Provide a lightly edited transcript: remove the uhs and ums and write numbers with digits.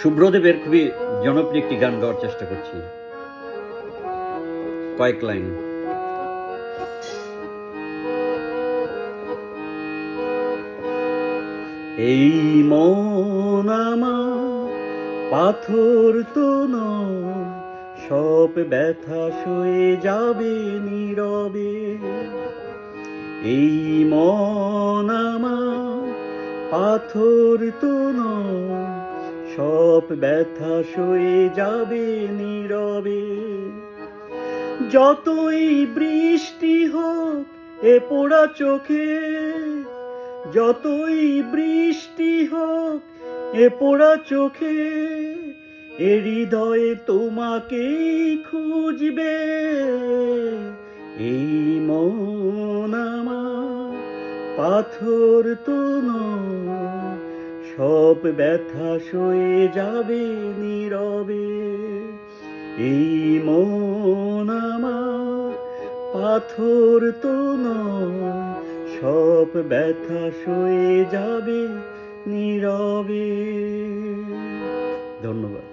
শুভ্রদেবের খুবই জনপ্রিয় একটি গান গাওয়ার চেষ্টা করছি, কয়েক লাইন। এই মন আমার পাথর তো নয়, সব ব্যথা সয়ে যাবে নীরবে। এই মন আমার পাথর তো নয়, সব ব্যথা সয়ে যাবে নীরবে। যতই বৃষ্টি হোক এ পোড়া চোখে, যতই বৃষ্টি হোক এ পোড়া চোখে, এ হৃদয়ে তোমাকেই খুঁজবে। এই মন আমার পাথর তো নয়, সব ব্যথা সয়ে যাবে নীরবে। এই মন আমার পাথর তো নয়, সব ব্যথা সয়ে যাবে নীরবে। ধন্যবাদ।